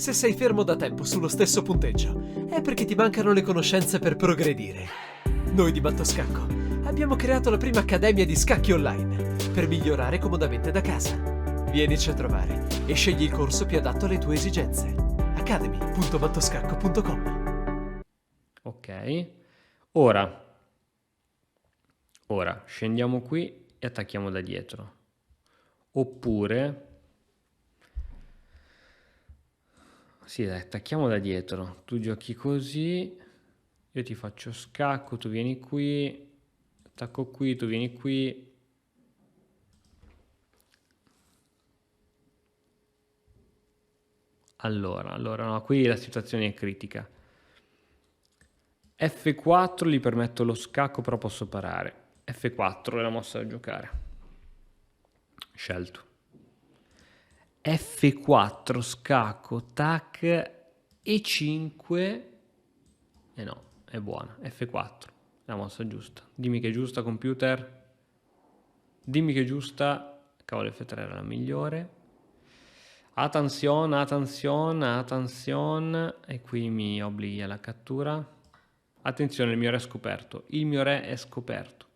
Se sei fermo da tempo sullo stesso punteggio, è perché ti mancano le conoscenze per progredire. Noi di Battoscacco abbiamo creato la prima accademia di scacchi online per migliorare comodamente da casa. Vienici a trovare e scegli il corso più adatto alle tue esigenze. academy.battoscacco.com. Ok, ora scendiamo qui e attacchiamo da dietro. Oppure, sì dai, attacchiamo da dietro. Tu giochi così, io ti faccio scacco, tu vieni qui, attacco qui, tu vieni qui. Allora, no, qui la situazione è critica. F4 gli permetto lo scacco, però posso parare. F4 è la mossa da giocare. Scelto. F4, scacco, tac, E5. E no, è buona. F4, la mossa giusta. Dimmi che è giusta, computer. Dimmi che è giusta. Cavolo, F3 era la migliore. Attenzione, e qui mi obblighi alla cattura. Attenzione, il mio re è scoperto.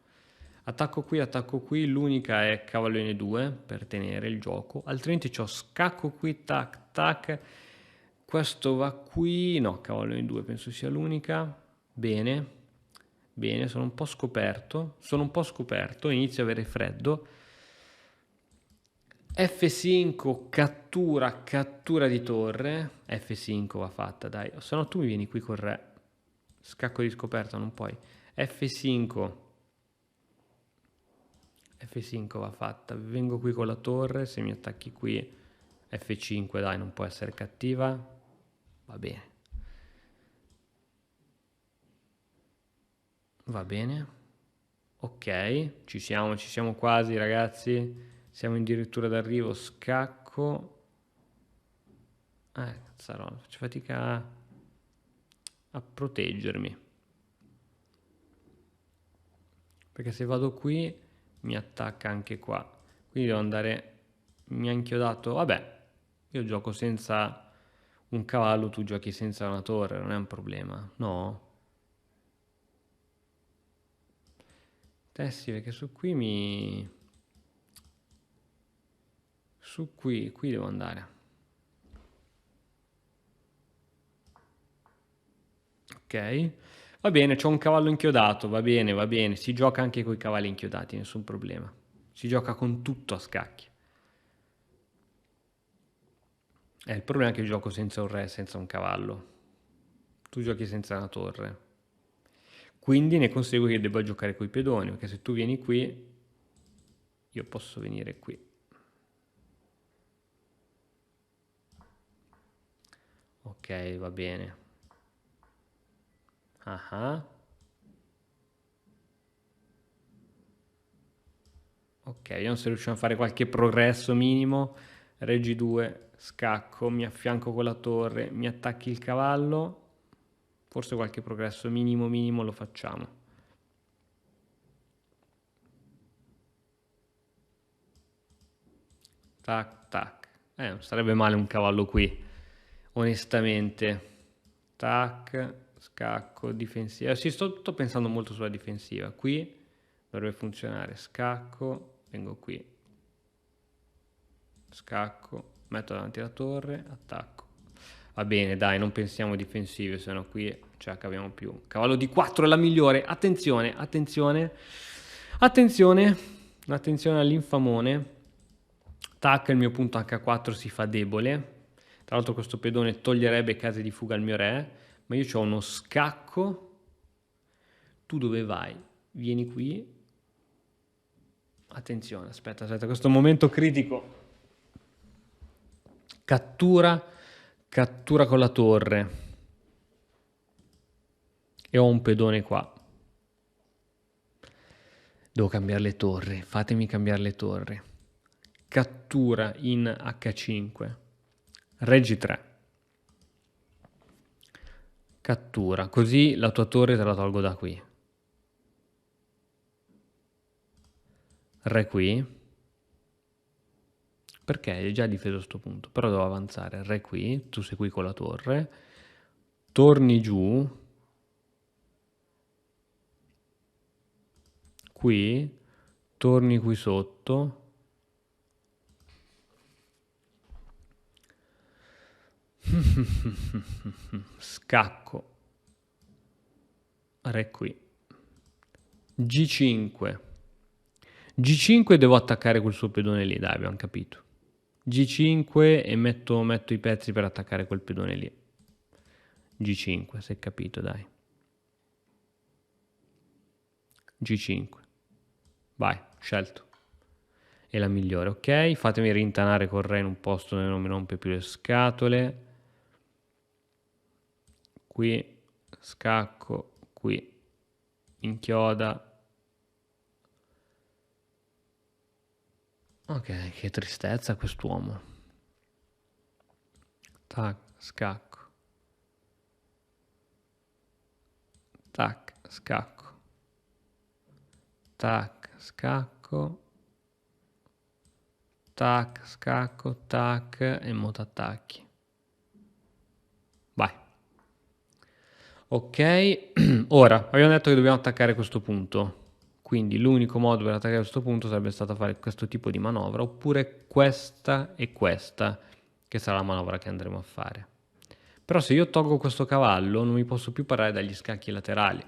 Attacco qui, l'unica è cavallo N2 per tenere il gioco, altrimenti c'ho scacco qui, tac, tac. Questo va qui, no, cavallo N2 penso sia l'unica. Bene, sono un po' scoperto, inizio a avere freddo. F5, cattura di torre. F5 va fatta, dai. Se no tu mi vieni qui col re. Scacco di scoperta, non puoi. F5 va fatta. Vengo qui con la torre. Se mi attacchi qui, F5, dai, non può essere cattiva. Va bene. Ok, ci siamo quasi, ragazzi. Siamo addirittura d'arrivo. Scacco. Cazzarola, faccio fatica a proteggermi. Perché se vado qui mi attacca anche qua. Quindi devo andare... Mi ha inchiodato... Vabbè, io gioco senza un cavallo, tu giochi senza una torre, non è un problema. No? Sì, perché su qui mi... Su qui devo andare. Ok, va bene, c'ho un cavallo inchiodato, va bene, si gioca anche con i cavalli inchiodati, nessun problema. Si gioca con tutto a scacchi. Il problema è che gioco senza un re, senza un cavallo. Tu giochi senza una torre. Quindi ne consegue che debba giocare coi pedoni, perché se tu vieni qui, io posso venire qui. Ok, va bene. Ok, vediamo se riusciamo a fare qualche progresso minimo. Re G2, scacco, mi affianco con la torre, mi attacchi il cavallo. Forse qualche progresso minimo lo facciamo. Tac, tac. Non sarebbe male un cavallo qui, onestamente. Tac, scacco, difensiva. Sì, sto pensando molto sulla difensiva. Qui dovrebbe funzionare. Scacco, vengo qui. Scacco, metto davanti la torre, attacco. Va bene, dai, non pensiamo difensive, se no qui ce la caviamo più. Cavallo di 4 è la migliore. Attenzione all'infamone. Tac, il mio punto H4 si fa debole. Tra l'altro questo pedone toglierebbe case di fuga al mio re, ma io ho uno scacco. Tu dove vai? Vieni qui. Attenzione, aspetta, questo momento critico. Cattura con la torre. E ho un pedone qua. Devo cambiare le torri, fatemi cambiare le torri. Cattura in H5. Re G3. Cattura, così la tua torre te la tolgo da qui. Re qui. perché è già difeso a sto punto, però devo avanzare. Re qui, tu sei qui con la torre, torni giù, qui, torni qui sotto, scacco, re qui, G5, G5 devo attaccare quel suo pedone lì, dai, abbiamo capito. G5 e metto i pezzi per attaccare quel pedone lì. G5, si è capito, dai. G5. Vai, scelto. È la migliore, ok? Fatemi rintanare col re in un posto dove non mi rompe più le scatole. Qui, scacco, qui, inchioda. Ok, che tristezza quest'uomo. Tac, scacco. Tac, scacco. Tac, scacco. Tac, scacco, tac e mo t'attacchi. Vai. Ok, ora abbiamo detto che dobbiamo attaccare questo punto. Quindi l'unico modo per attaccare questo punto sarebbe stato fare questo tipo di manovra, oppure questa e questa, che sarà la manovra che andremo a fare. Però se io tolgo questo cavallo non mi posso più parare dagli scacchi laterali,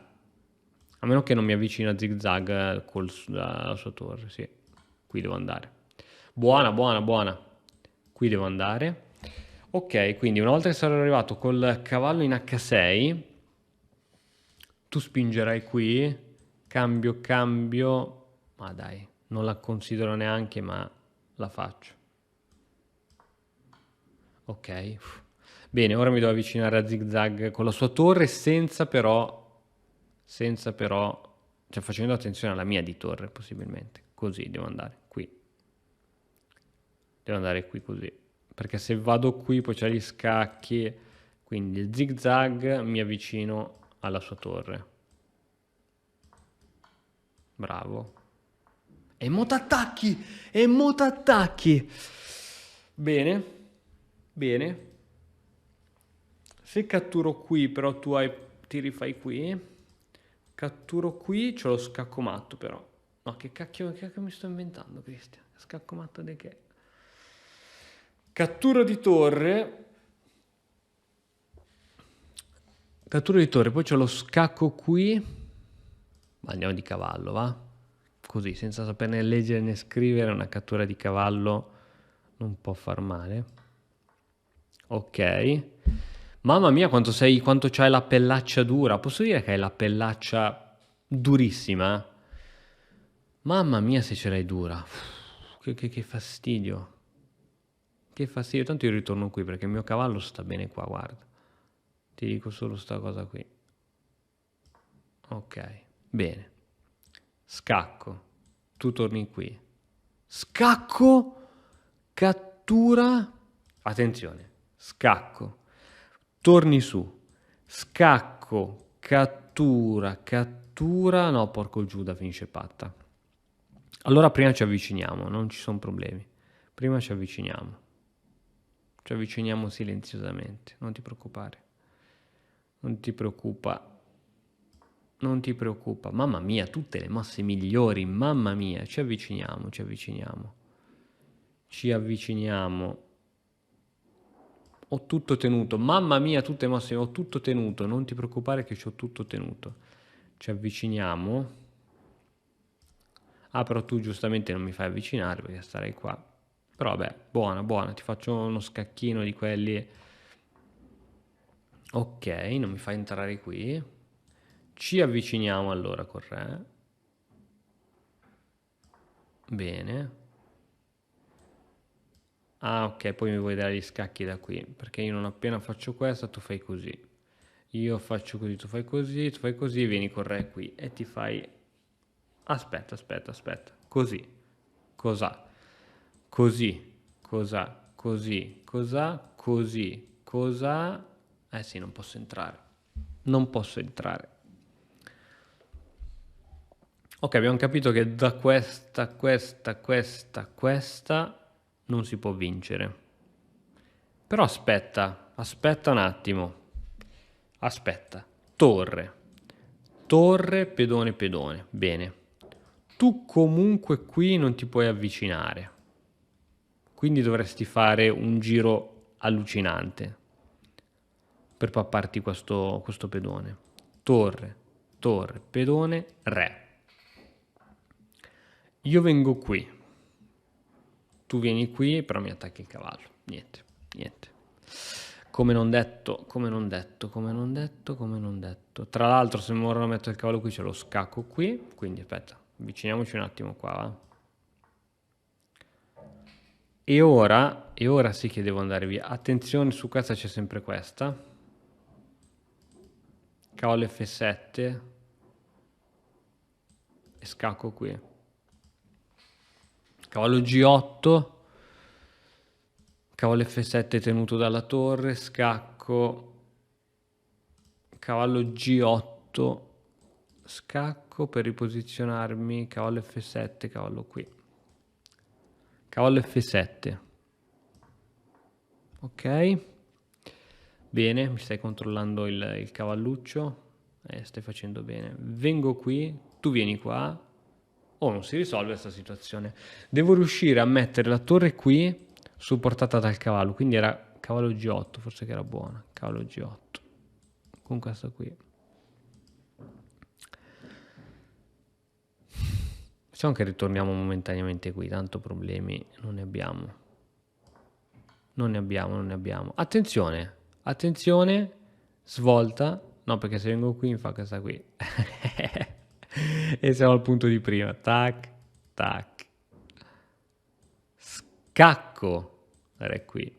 a meno che non mi avvicino a zigzag con la sua torre. Sì, qui devo andare. Buona, buona, buona. Qui devo andare. Ok, quindi una volta che sarò arrivato col cavallo in H6, tu spingerai qui, cambio, cambio, ma dai, non la considero neanche, ma la faccio. Ok, bene, ora mi devo avvicinare a zigzag con la sua torre senza però, cioè facendo attenzione alla mia di torre possibilmente. Così devo andare qui. Devo andare qui così, perché se vado qui poi c'è gli scacchi, quindi il zigzag mi avvicino alla sua torre. Bravo. E mo t'attacchi! E mo t'attacchi! Bene, bene. Se catturo qui, però tu ti rifai qui. Catturo qui, c'ho lo scacco matto però. No, che cacchio mi sto inventando, Cristian? Scacco matto di che? Cattura di torre. Cattura di torre, poi c'ho lo scacco qui. Andiamo di cavallo, va? Così, senza saper né leggere né scrivere, una cattura di cavallo non può far male. Ok. Mamma mia, quanto c'hai la pellaccia dura. Posso dire che hai la pellaccia durissima? Mamma mia, se ce l'hai dura. Che fastidio. Che fastidio. Tanto io ritorno qui perché il mio cavallo sta bene qua, guarda. Ti dico solo sta cosa qui. Ok, bene. Scacco. Tu torni qui. Scacco. Cattura. Attenzione. Scacco. Torni su. Scacco. Cattura. Cattura. No, porco Giuda, finisce patta. Allora prima ci avviciniamo, non ci sono problemi. Prima ci avviciniamo. Ci avviciniamo silenziosamente, non ti preoccupare. Non ti preoccupa. Non ti preoccupa. Mamma mia, tutte le mosse migliori, mamma mia. Ci avviciniamo, ci avviciniamo. Ci avviciniamo. Ho tutto tenuto. Mamma mia, tutte le mosse, ho tutto tenuto. Non ti preoccupare che ci ho tutto tenuto. Ci avviciniamo. Ah, però tu giustamente non mi fai avvicinare perché starei qua. Però vabbè, buona, buona. Ti faccio uno scacchino di quelli. Ok, non mi fai entrare qui. Ci avviciniamo allora col re. Bene. Ah, ok, poi mi vuoi dare gli scacchi da qui, perché io non appena faccio questa, tu fai così. Io faccio così, tu fai così, vieni col re qui e ti fai... Aspetta. Così. Cos'ha? Così. Cos'ha? Così. Cos'ha? Così. Cos'ha? Eh sì, non posso entrare. Non posso entrare. Ok, abbiamo capito che da questa non si può vincere. Però aspetta un attimo. Aspetta. Torre, pedone, pedone. Bene. Tu comunque qui non ti puoi avvicinare. Quindi dovresti fare un giro allucinante per papparti questo pedone. Torre, pedone, re. Io vengo qui. Tu vieni qui, però mi attacchi il cavallo. Niente. Come non detto. Tra l'altro, se ora lo metto il cavallo qui, c'è lo scacco qui. Quindi aspetta, avviciniamoci un attimo qua, va? E ora sì che devo andare via. Attenzione, su questa c'è sempre questa. Cavallo F7 e scacco qui. Cavallo G8, cavallo F7 tenuto dalla torre, scacco, cavallo G8, scacco per riposizionarmi, cavallo F7, cavallo qui. Cavallo F7. Ok. Bene, mi stai controllando il cavalluccio. Stai facendo bene. Vengo qui, tu vieni qua. Oh, non si risolve questa situazione. Devo riuscire a mettere la torre qui supportata dal cavallo. Quindi era cavallo G8, forse che era buona. Cavallo G8. Con questo qui. Facciamo che ritorniamo momentaneamente qui, tanto problemi non ne abbiamo. Non ne abbiamo. Attenzione, svolta. No, perché se vengo qui mi fa questa qui. E siamo al punto di prima. Tac. Scacco. Re qui.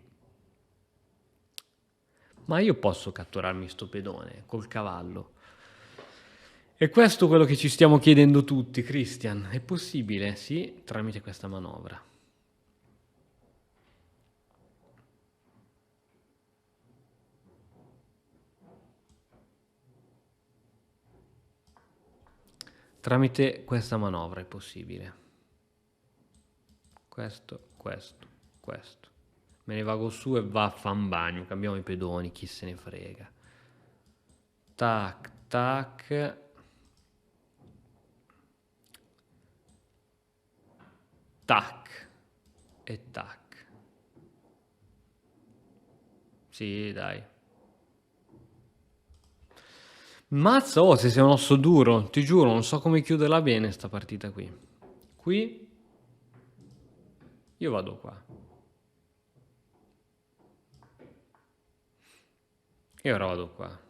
Ma io posso catturarmi sto pedone col cavallo. E questo è quello che ci stiamo chiedendo tutti, Christian. È possibile? Sì, tramite questa manovra. Tramite questa manovra è possibile. Questo. Me ne vago su e va a fan bagno. Cambiamo i pedoni, chi se ne frega. Tac. Tac. E tac. Sì, dai. Mazza, oh, se sei un osso duro, ti giuro, non so come chiuderla bene sta partita qui. Qui io vado qua. E ora vado qua.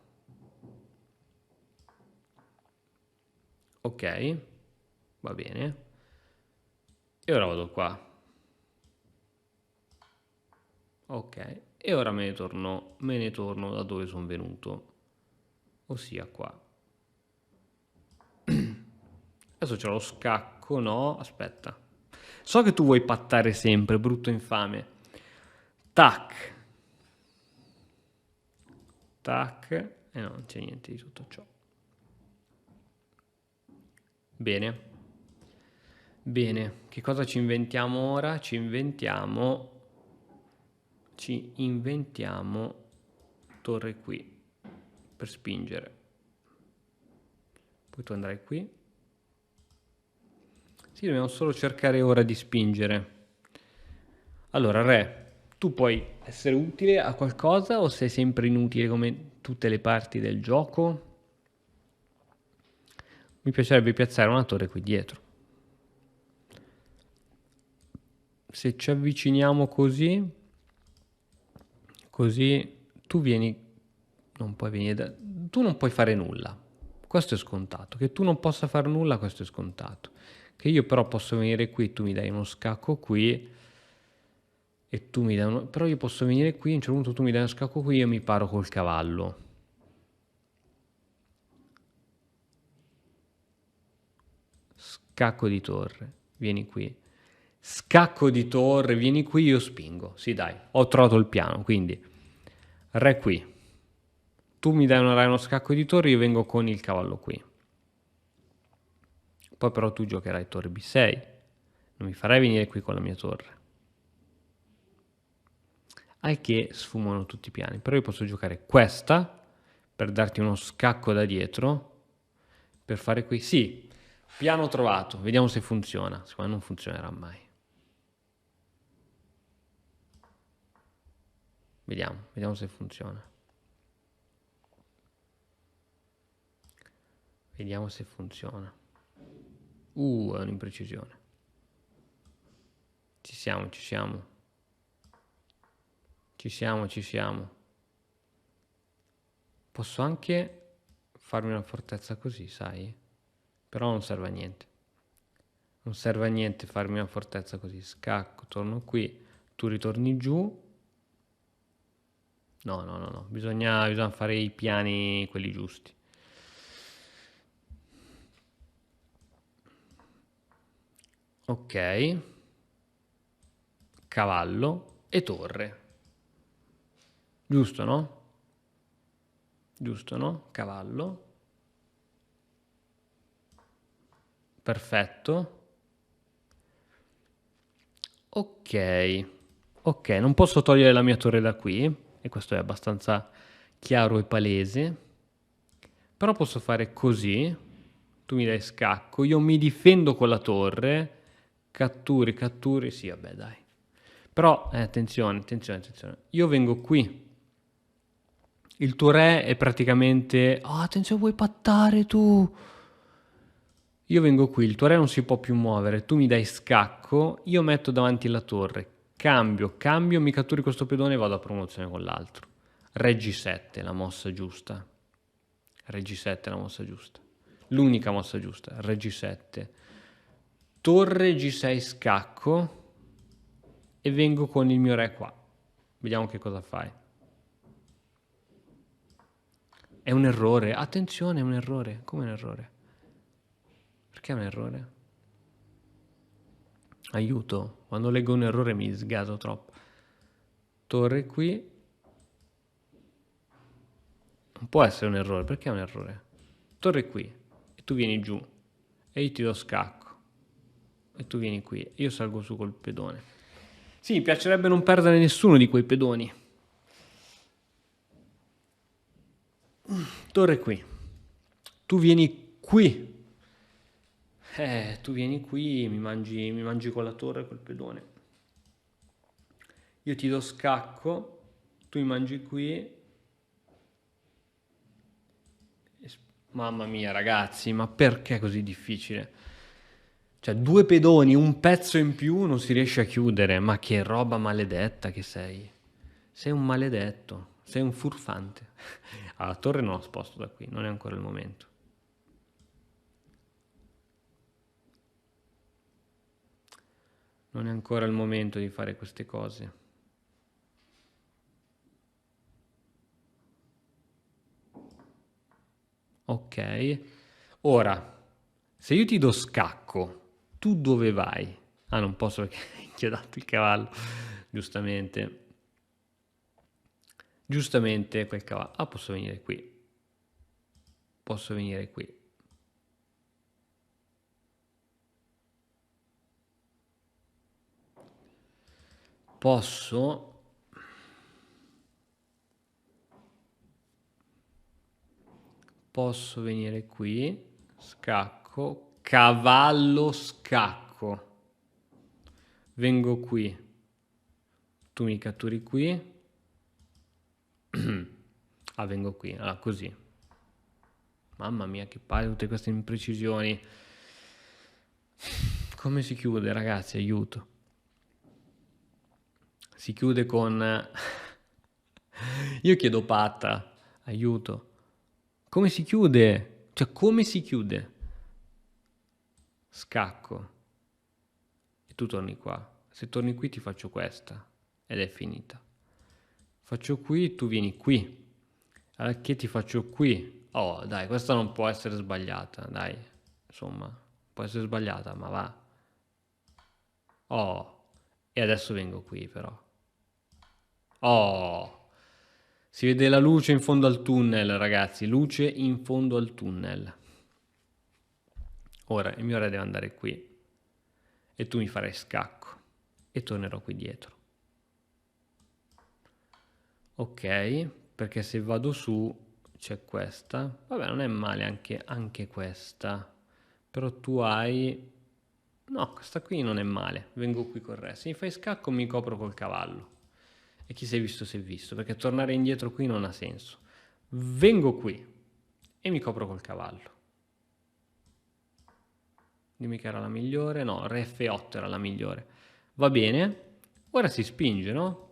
Ok, va bene. E ora vado qua. Ok, e ora me ne torno da dove sono venuto, ossia qua. Adesso c'è lo scacco, no? Aspetta. So che tu vuoi pattare sempre, brutto infame. Tac. E no, non c'è niente di tutto ciò. Bene. Che cosa ci inventiamo ora? Ci inventiamo torre qui per spingere. Poi tu andrai qui. Sì, dobbiamo solo cercare ora di spingere. Allora, re, tu puoi essere utile a qualcosa o sei sempre inutile come tutte le parti del gioco? Mi piacerebbe piazzare una torre qui dietro. Se ci avviciniamo così tu vieni, non puoi venire, tu non puoi fare nulla. Questo è scontato. Che tu non possa fare nulla, questo è scontato. Che io però posso venire qui, tu mi dai uno scacco qui e tu mi dai uno... Però io posso venire qui, a un certo punto tu mi dai uno scacco qui e io mi paro col cavallo. Scacco di torre, vieni qui. Scacco di torre, vieni qui, io spingo. Sì, dai, ho trovato il piano, quindi re qui. Tu mi dai uno scacco di torre, io vengo con il cavallo qui. Poi però tu giocherai torre B6. Non mi farai venire qui con la mia torre. al che sfumano tutti i piani. Però io posso giocare questa per darti uno scacco da dietro, per fare qui. Sì, piano trovato, vediamo se funziona. Secondo me non funzionerà mai. Vediamo se funziona. Vediamo se funziona. È un'imprecisione. Ci siamo. Ci siamo. Posso anche farmi una fortezza così, sai? Però non serve a niente. Non serve a niente farmi una fortezza così. Scacco, torno qui, tu ritorni giù. No. Bisogna fare i piani, quelli giusti. Ok. Cavallo e torre. Giusto, no? Giusto, no? Cavallo. Perfetto. Ok, non posso togliere la mia torre da qui, e questo è abbastanza chiaro e palese. Però posso fare così, tu mi dai scacco, io mi difendo con la torre, catturi, sì, vabbè, dai. Però, attenzione, io vengo qui. Il tuo re è praticamente... Oh, attenzione, vuoi pattare tu? Io vengo qui, il tuo re non si può più muovere, tu mi dai scacco, io metto davanti la torre, cambio, mi catturi questo pedone e vado a promozione con l'altro. Re G7, la mossa giusta. Re G7 la mossa giusta. L'unica mossa giusta, Re G7. Torre G6 scacco e vengo con il mio re qua. Vediamo che cosa fai. È un errore, attenzione, è un errore. Come un errore? Perché è un errore? Aiuto, quando leggo un errore mi sgaso troppo. Torre qui. Non può essere un errore, perché è un errore? Torre qui, e tu vieni giù, e io ti do scacco, e tu vieni qui, e io salgo su col pedone. Sì, mi piacerebbe non perdere nessuno di quei pedoni. Torre qui, tu vieni qui. Tu vieni qui, mi mangi con la torre, col pedone. Io ti do scacco, tu mi mangi qui. Mamma mia, ragazzi, ma perché è così difficile? Cioè, 2 pedoni, un pezzo in più non si riesce a chiudere. Ma che roba maledetta che sei. Sei un maledetto, sei un furfante. La torre non la sposto da qui, non è ancora il momento. Non è ancora il momento di fare queste cose. Ok. Ora, se io ti do scacco, tu dove vai? Ah, non posso perché hai inchiodato il cavallo. Giustamente. Giustamente quel cavallo. Ah, posso venire qui. Posso venire qui. Posso venire qui, scacco, cavallo scacco. Vengo qui. Tu mi catturi qui. Ah, vengo qui. Allora, così. Mamma mia, che palle tutte queste imprecisioni. Come si chiude, ragazzi? Aiuto. Si chiude con... Io chiedo patta. Aiuto. Come si chiude? Cioè, come si chiude? Scacco. E tu torni qua. Se torni qui ti faccio questa. Ed è finita. Faccio qui, tu vieni qui. Allora che ti faccio qui? Oh, dai, questa non può essere sbagliata. Dai, insomma, può essere sbagliata, ma va. Oh, e adesso vengo qui però. Oh, si vede la luce in fondo al tunnel, ragazzi. Luce in fondo al tunnel. Ora il mio re deve andare qui. E tu mi farai scacco. E tornerò qui dietro. Ok, perché se vado su c'è questa. Vabbè, non è male anche questa. Però tu hai... No, questa qui non è male. Vengo qui col re. Se mi fai scacco mi copro col cavallo. E chi si è visto si è visto, perché tornare indietro qui non ha senso. Vengo qui e mi copro col cavallo. Dimmi che era la migliore. No, re F8 era la migliore. Va bene. Ora si spinge, no?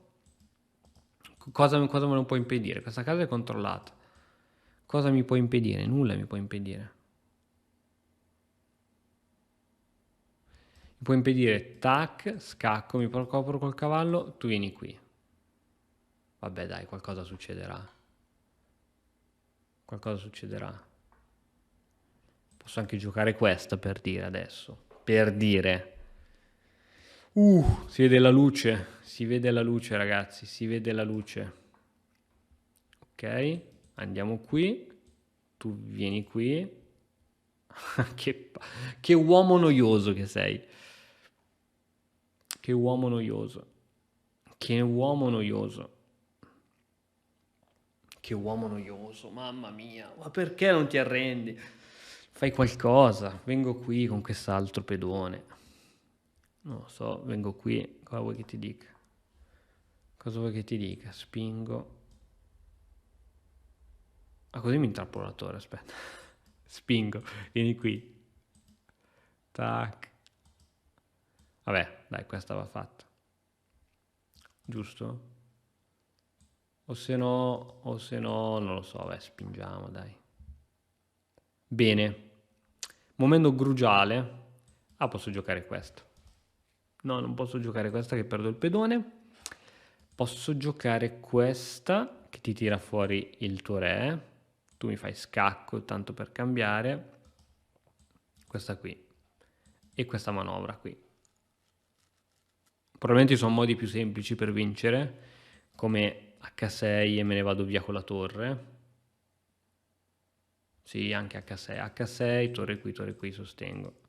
Cosa me lo può impedire? Questa casa è controllata. Cosa mi può impedire? Nulla mi può impedire. Mi può impedire tac, scacco, mi copro col cavallo, tu vieni qui. Vabbè dai, qualcosa succederà. Qualcosa succederà. Posso anche giocare questa per dire adesso. Per dire. Si vede la luce. Si vede la luce, ragazzi. Si vede la luce. Ok, andiamo qui. Tu vieni qui. Che uomo noioso che sei. Che uomo noioso. Che uomo noioso. Che uomo noioso, mamma mia. Ma perché non ti arrendi? Fai qualcosa. Vengo qui con quest'altro pedone. Non lo so, vengo qui. Cosa vuoi che ti dica? Cosa vuoi che ti dica? Spingo. Ah, così mi intrappolo la torre, aspetta. Spingo, vieni qui. Tac. Vabbè, dai, questa va fatta. Giusto? O se no, non lo so, vabbè, spingiamo, dai. Bene. Momento cruciale. Ah, posso giocare questo. No, non posso giocare questa che perdo il pedone. Posso giocare questa che ti tira fuori il tuo re. Tu mi fai scacco, tanto per cambiare. Questa qui. E questa manovra qui. Probabilmente sono modi più semplici per vincere, come H6 e me ne vado via con la torre. Sì, anche H6. H6, torre qui, sostengo.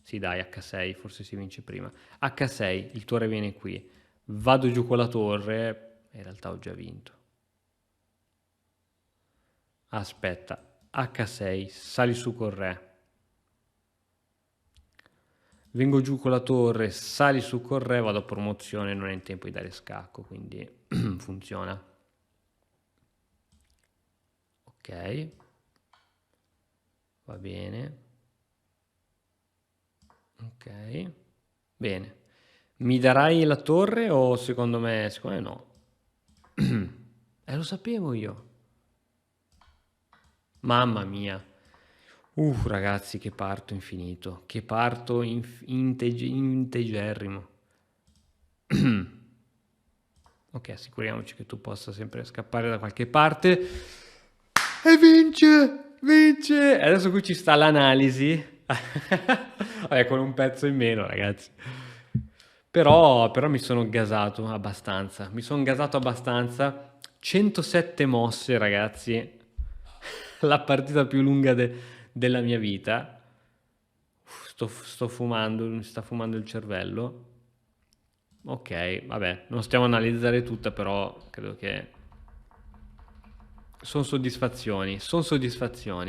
Sì, dai, H6, forse si vince prima. H6, il torre viene qui. Vado giù con la torre, in realtà ho già vinto. Aspetta, H6, sali su col re. Vengo giù con la torre, sali su col re, vado a promozione, non è in tempo di dare scacco, quindi funziona. Ok, va bene. Ok, bene. Mi darai la torre o secondo me no? Lo sapevo io. Mamma mia. Ragazzi, che parto infinito. Che parto integerrimo. Ok, assicuriamoci che tu possa sempre scappare da qualche parte. E vince! Vince! E adesso qui ci sta l'analisi. Vabbè, con un pezzo in meno, ragazzi. Però mi sono gasato abbastanza. 107 mosse, ragazzi. La partita più lunga della mia vita. Sto fumando, mi sta fumando il cervello. Ok, vabbè, non stiamo a analizzare tutta, però credo che sono soddisfazioni.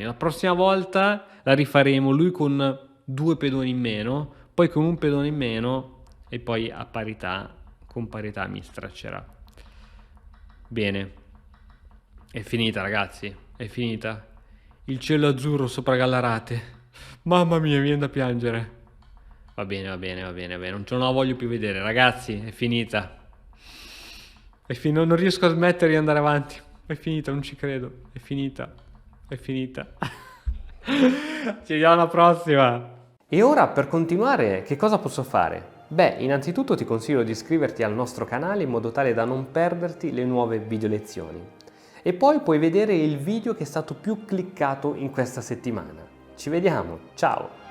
La prossima volta la rifaremo lui con 2 pedoni in meno, poi con un pedone in meno e poi a parità, con parità mi straccerà. Bene, è finita, ragazzi, è finita. Il cielo azzurro sopra Gallarate. Mamma mia, mi viene da piangere. Va bene, non la voglio più vedere, ragazzi, è finita. Non riesco a smettere di andare avanti. È finita, non ci credo. È finita. Ci vediamo alla prossima. E ora, per continuare, che cosa posso fare? Beh, innanzitutto ti consiglio di iscriverti al nostro canale in modo tale da non perderti le nuove video lezioni. E poi puoi vedere il video che è stato più cliccato in questa settimana. Ci vediamo, ciao!